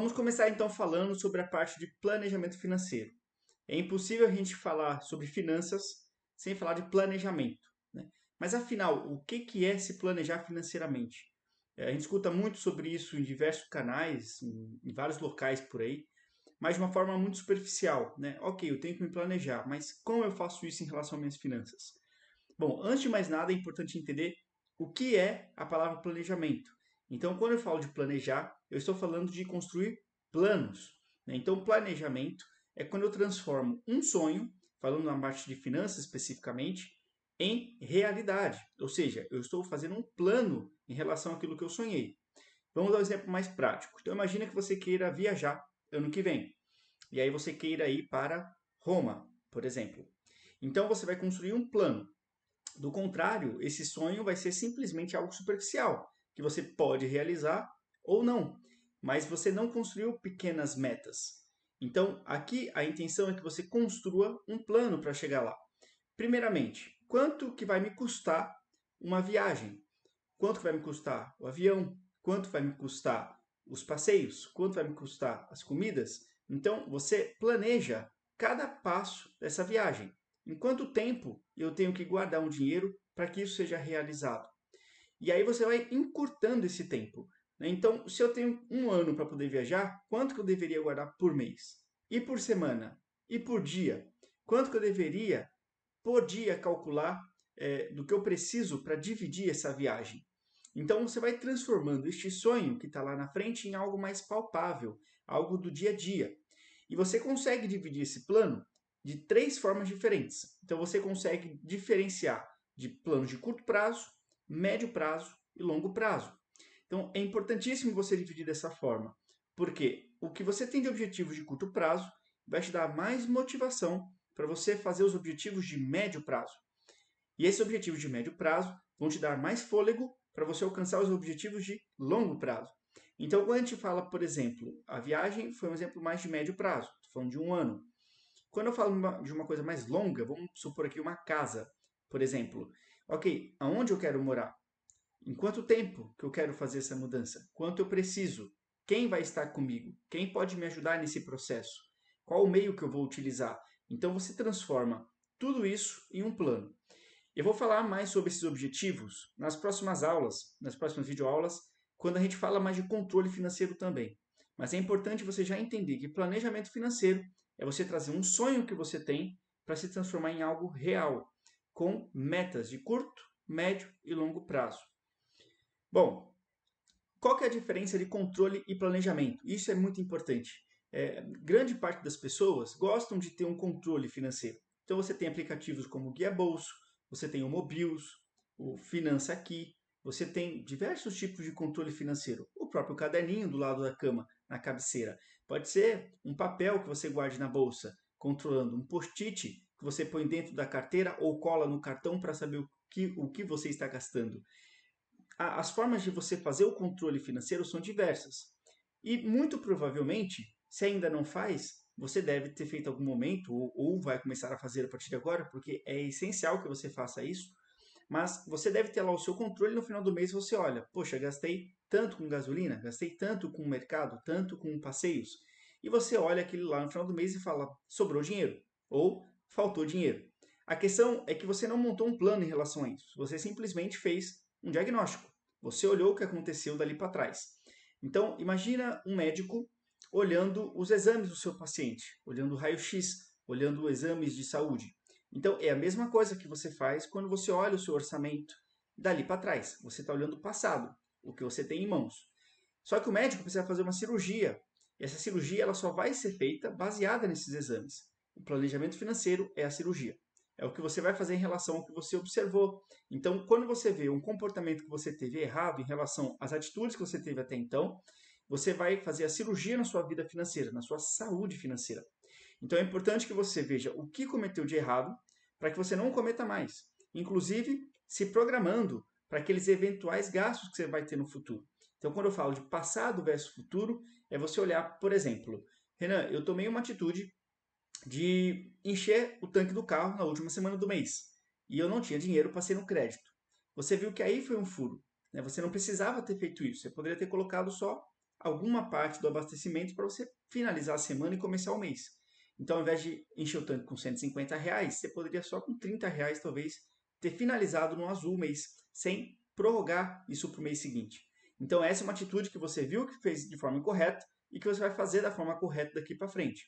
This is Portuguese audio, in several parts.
Vamos começar então falando sobre a parte de planejamento financeiro. É impossível a gente falar sobre finanças sem falar de planejamento, né? Mas afinal, o que é se planejar financeiramente? A gente escuta muito sobre isso em diversos canais, em vários locais por aí, mas de uma forma muito superficial, né? Ok, eu tenho que me planejar, mas como eu faço isso em relação às minhas finanças? Bom, antes de mais nada, é importante entender o que é a palavra planejamento. Então, quando eu falo de planejar, eu estou falando de construir planos, né? Então, planejamento é quando eu transformo um sonho, falando na parte de finanças especificamente, em realidade. Ou seja, eu estou fazendo um plano em relação àquilo que eu sonhei. Vamos dar um exemplo mais prático. Então, imagina que você queira viajar ano que vem. E aí você queira ir para Roma, por exemplo. Então, você vai construir um plano. Do contrário, esse sonho vai ser simplesmente algo superficial, que você pode realizar ou não, mas você não construiu pequenas metas. Então, aqui a intenção é que você construa um plano para chegar lá. Primeiramente, quanto que vai me custar uma viagem? Quanto que vai me custar o avião? Quanto vai me custar os passeios? Quanto vai me custar as comidas? Então, você planeja cada passo dessa viagem. Em quanto tempo eu tenho que guardar um dinheiro para que isso seja realizado? E aí você vai encurtando esse tempo, né? Então, se eu tenho um ano para poder viajar, quanto que eu deveria guardar por mês? E por semana? E por dia? Quanto que eu deveria por dia calcular do que eu preciso para dividir essa viagem? Então você vai transformando este sonho que está lá na frente em algo mais palpável, algo do dia a dia. E você consegue dividir esse plano de três formas diferentes. Então você consegue diferenciar de planos de curto prazo, médio prazo e longo prazo. Então é importantíssimo você dividir dessa forma, porque o que você tem de objetivos de curto prazo vai te dar mais motivação para você fazer os objetivos de médio prazo. E esses objetivos de médio prazo vão te dar mais fôlego para você alcançar os objetivos de longo prazo. Então, quando a gente fala, por exemplo, a viagem foi um exemplo mais de médio prazo, estou falando de um ano. Quando eu falo de uma coisa mais longa, vamos supor aqui uma casa, por exemplo. Ok, aonde eu quero morar? Em quanto tempo que eu quero fazer essa mudança? Quanto eu preciso? Quem vai estar comigo? Quem pode me ajudar nesse processo? Qual o meio que eu vou utilizar? Então você transforma tudo isso em um plano. Eu vou falar mais sobre esses objetivos nas próximas aulas, nas próximas videoaulas, quando a gente fala mais de controle financeiro também. Mas é importante você já entender que planejamento financeiro é você trazer um sonho que você tem para se transformar em algo real, com metas de curto, médio e longo prazo. Bom, qual que é a diferença de controle e planejamento? Isso é muito importante. Grande parte das pessoas gostam de ter um controle financeiro. Então você tem aplicativos como o Guia Bolso, você tem o Mobius, o Finança Aqui, você tem diversos tipos de controle financeiro. O próprio caderninho do lado da cama, na cabeceira. Pode ser um papel que você guarde na bolsa, controlando um post-it que você põe dentro da carteira ou cola no cartão para saber o que você está gastando. As formas de você fazer o controle financeiro são diversas. E muito provavelmente, se ainda não faz, você deve ter feito algum momento, ou vai começar a fazer a partir de agora, porque é essencial que você faça isso. Mas você deve ter lá o seu controle no final do mês você olha, poxa, gastei tanto com gasolina, gastei tanto com o mercado, tanto com passeios. E você olha aquilo lá no final do mês e fala, sobrou dinheiro, ou faltou dinheiro. A questão é que você não montou um plano em relação a isso. Você simplesmente fez um diagnóstico. Você olhou o que aconteceu dali para trás. Então, imagina um médico olhando os exames do seu paciente, olhando o raio-x, olhando exames de saúde. Então, é a mesma coisa que você faz quando você olha o seu orçamento dali para trás. Você está olhando o passado, o que você tem em mãos. Só que o médico precisa fazer uma cirurgia. E essa cirurgia ela só vai ser feita baseada nesses exames. O planejamento financeiro é a cirurgia. É o que você vai fazer em relação ao que você observou. Então, quando você vê um comportamento que você teve errado em relação às atitudes que você teve até então, você vai fazer a cirurgia na sua vida financeira, na sua saúde financeira. Então é importante que você veja o que cometeu de errado para que você não cometa mais. Inclusive, se programando para aqueles eventuais gastos que você vai ter no futuro. Então, quando eu falo de passado versus futuro, é você olhar, por exemplo, Renan, eu tomei uma atitude de encher o tanque do carro na última semana do mês. E eu não tinha dinheiro, passei no crédito. Você viu que aí foi um furo, né? Você não precisava ter feito isso. Você poderia ter colocado só alguma parte do abastecimento para você finalizar a semana e começar o mês. Então, ao invés de encher o tanque com R$ 150, você poderia só com R$ 30, talvez, ter finalizado no azul o mês, sem prorrogar isso para o mês seguinte. Então, essa é uma atitude que você viu que fez de forma incorreta e que você vai fazer da forma correta daqui para frente.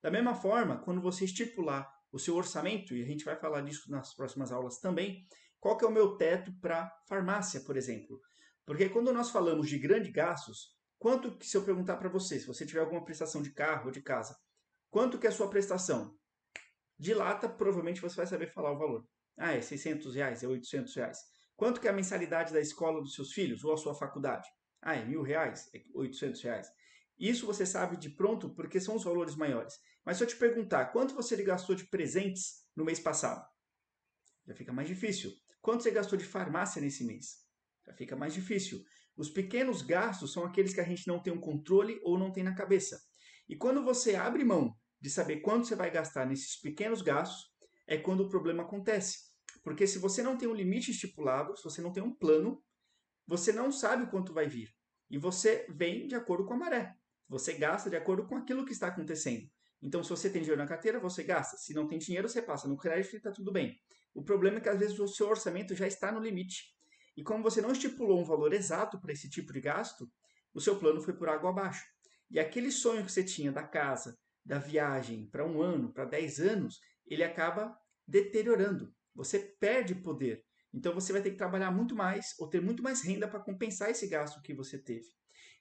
Da mesma forma, quando você estipular o seu orçamento, e a gente vai falar disso nas próximas aulas também, qual que é o meu teto para farmácia, por exemplo? Porque quando nós falamos de grandes gastos, quanto que se eu perguntar para você, se você tiver alguma prestação de carro ou de casa, quanto que é a sua prestação? De lata, provavelmente você vai saber falar o valor. Ah, é R$ 600, é R$ 800. Quanto que é a mensalidade da escola dos seus filhos ou a sua faculdade? Ah, é R$ 1.000, é R$ 800. Isso você sabe de pronto porque são os valores maiores. Mas se eu te perguntar quanto você gastou de presentes no mês passado, já fica mais difícil. Quanto você gastou de farmácia nesse mês? Já fica mais difícil. Os pequenos gastos são aqueles que a gente não tem um controle ou não tem na cabeça. E quando você abre mão de saber quanto você vai gastar nesses pequenos gastos, é quando o problema acontece. Porque se você não tem um limite estipulado, se você não tem um plano, você não sabe o quanto vai vir. E você vem de acordo com a maré. Você gasta de acordo com aquilo que está acontecendo. Então, se você tem dinheiro na carteira, você gasta. Se não tem dinheiro, você passa no crédito e está tudo bem. O problema é que às vezes o seu orçamento já está no limite. E como você não estipulou um valor exato para esse tipo de gasto, o seu plano foi por água abaixo. E aquele sonho que você tinha da casa, da viagem para 1 ano, para 10 anos, ele acaba deteriorando. Você perde poder. Então você vai ter que trabalhar muito mais ou ter muito mais renda para compensar esse gasto que você teve.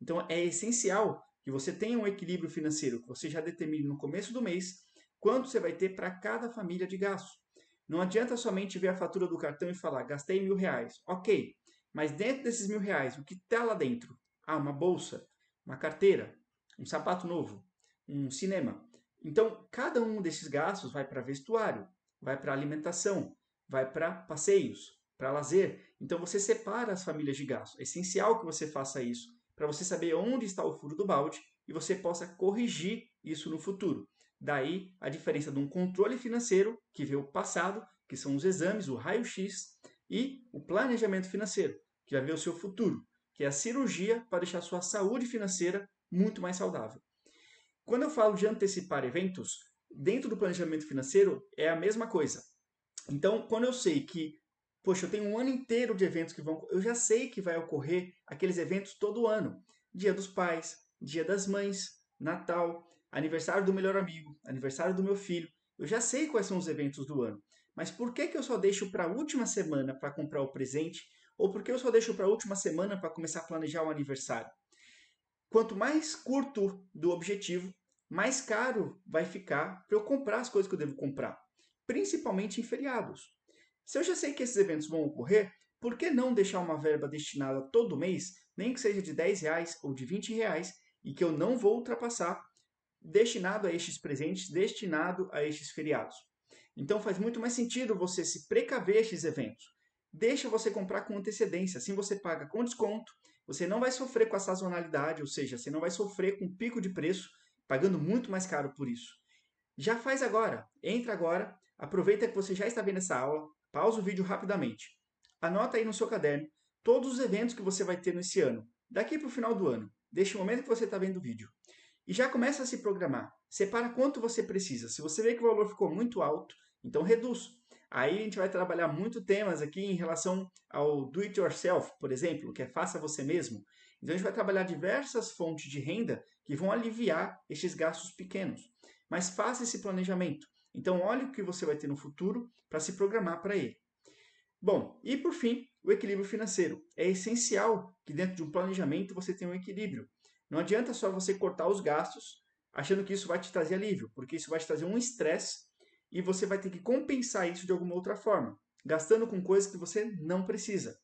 Então é essencial que você tenha um equilíbrio financeiro, que você já determine no começo do mês quanto você vai ter para cada família de gastos. Não adianta somente ver a fatura do cartão e falar, gastei R$ 1.000. Ok, mas dentro desses R$ 1.000, o que está lá dentro? Ah, uma bolsa, uma carteira, um sapato novo, um cinema. Então, cada um desses gastos vai para vestuário, vai para alimentação, vai para passeios, para lazer. Então, você separa as famílias de gastos. É essencial que você faça isso para você saber onde está o furo do balde e você possa corrigir isso no futuro. Daí a diferença de um controle financeiro, que vê o passado, que são os exames, o raio-x, e o planejamento financeiro, que vai ver o seu futuro, que é a cirurgia para deixar a sua saúde financeira muito mais saudável. Quando eu falo de antecipar eventos, dentro do planejamento financeiro é a mesma coisa. Então, quando eu sei que, poxa, eu tenho um ano inteiro de eventos que vão, eu já sei que vai ocorrer aqueles eventos todo ano. Dia dos Pais, Dia das Mães, Natal, aniversário do melhor amigo, aniversário do meu filho. Eu já sei quais são os eventos do ano. Mas por que eu só deixo para a última semana para comprar o presente? Ou por que eu só deixo para a última semana para começar a planejar o aniversário? Quanto mais curto do objetivo, mais caro vai ficar para eu comprar as coisas que eu devo comprar, principalmente em feriados. Se eu já sei que esses eventos vão ocorrer, por que não deixar uma verba destinada todo mês, nem que seja de R$ 10 ou de R$ 20, e que eu não vou ultrapassar, destinado a estes presentes, destinado a estes feriados? Então faz muito mais sentido você se precaver estes eventos. Deixa você comprar com antecedência, assim você paga com desconto, você não vai sofrer com a sazonalidade, ou seja, você não vai sofrer com pico de preço, pagando muito mais caro por isso. Já faz agora, entra agora, aproveita que você já está vendo essa aula, pausa o vídeo rapidamente. Anota aí no seu caderno todos os eventos que você vai ter nesse ano, daqui para o final do ano, deste momento que você está vendo o vídeo. E já começa a se programar. Separa quanto você precisa. Se você vê que o valor ficou muito alto, então reduz. Aí a gente vai trabalhar muito temas aqui em relação ao do it yourself, por exemplo, que é faça você mesmo. Então a gente vai trabalhar diversas fontes de renda que vão aliviar estes gastos pequenos. Mas faça esse planejamento. Então olhe o que você vai ter no futuro para se programar para ele. Bom, e por fim, o equilíbrio financeiro. É essencial que dentro de um planejamento você tenha um equilíbrio. Não adianta só você cortar os gastos achando que isso vai te trazer alívio, porque isso vai te trazer um estresse e você vai ter que compensar isso de alguma outra forma, gastando com coisas que você não precisa.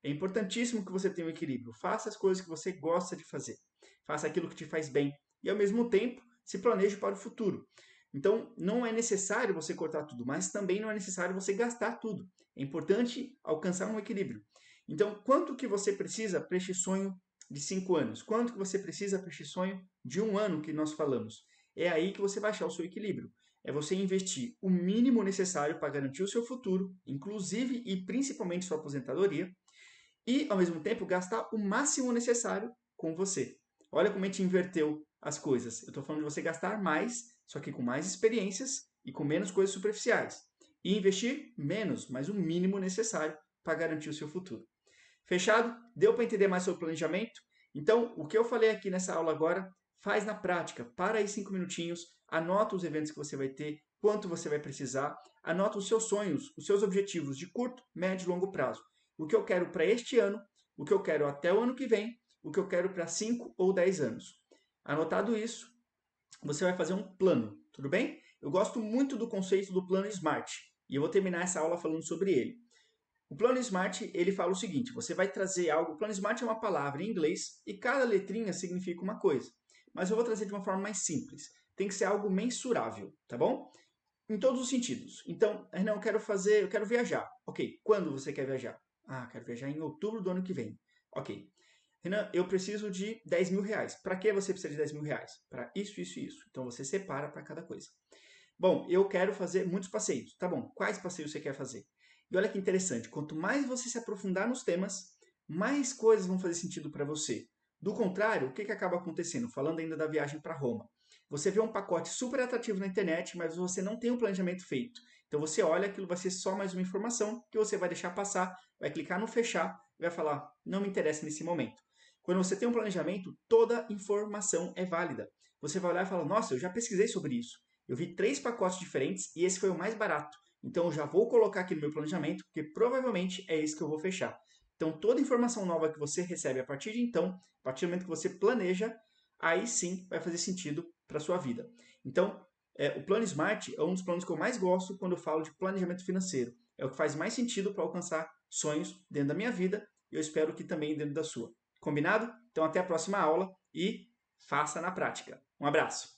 É importantíssimo que você tenha um equilíbrio. Faça as coisas que você gosta de fazer. Faça aquilo que te faz bem e, ao mesmo tempo, se planeje para o futuro. Então, não é necessário você cortar tudo, mas também não é necessário você gastar tudo. É importante alcançar um equilíbrio. Então, quanto que você precisa para este sonho de 5 anos? Quanto que você precisa para este sonho de 1 ano que nós falamos? É aí que você vai achar o seu equilíbrio. É você investir o mínimo necessário para garantir o seu futuro, inclusive e principalmente sua aposentadoria, e, ao mesmo tempo, gastar o máximo necessário com você. Olha como a gente inverteu as coisas. Eu estou falando de você gastar mais, só que com mais experiências e com menos coisas superficiais. E investir menos, mas o mínimo necessário para garantir o seu futuro. Fechado? Deu para entender mais sobre planejamento? Então, o que eu falei aqui nessa aula agora, faz na prática. Para aí 5 minutinhos, anota os eventos que você vai ter, quanto você vai precisar, anota os seus sonhos, os seus objetivos de curto, médio e longo prazo. O que eu quero para este ano, o que eu quero até o ano que vem, o que eu quero para 5 ou 10 anos. Anotado isso, você vai fazer um plano, tudo bem? Eu gosto muito do conceito do plano SMART e eu vou terminar essa aula falando sobre ele. O plano SMART, ele fala o seguinte, você vai trazer algo, o plano SMART é uma palavra em inglês e cada letrinha significa uma coisa. Mas eu vou trazer de uma forma mais simples. Tem que ser algo mensurável, tá bom? Em todos os sentidos. Então, Renan, eu quero viajar. Ok, quando você quer viajar? Ah, quero viajar em outubro do ano que vem. Ok. Renan, eu preciso de 10 mil reais. Para que você precisa de 10 mil reais? Para isso, isso e isso. Então você separa para cada coisa. Bom, eu quero fazer muitos passeios. Tá bom, quais passeios você quer fazer? E olha que interessante, quanto mais você se aprofundar nos temas, mais coisas vão fazer sentido para você. Do contrário, o que acaba acontecendo? Falando ainda da viagem para Roma. Você vê um pacote super atrativo na internet, mas você não tem um planejamento feito. Então você olha, aquilo vai ser só mais uma informação que você vai deixar passar, vai clicar no fechar e vai falar, não me interessa nesse momento. Quando você tem um planejamento, toda informação é válida. Você vai olhar e falar, nossa, eu já pesquisei sobre isso. Eu vi 3 pacotes diferentes e esse foi o mais barato. Então eu já vou colocar aqui no meu planejamento, porque provavelmente é esse que eu vou fechar. Então toda informação nova que você recebe a partir de então, a partir do momento que você planeja, aí sim vai fazer sentido para a sua vida. Então, o plano Smart é um dos planos que eu mais gosto quando eu falo de planejamento financeiro. É o que faz mais sentido para alcançar sonhos dentro da minha vida e eu espero que também dentro da sua. Combinado? Então até a próxima aula e faça na prática. Um abraço!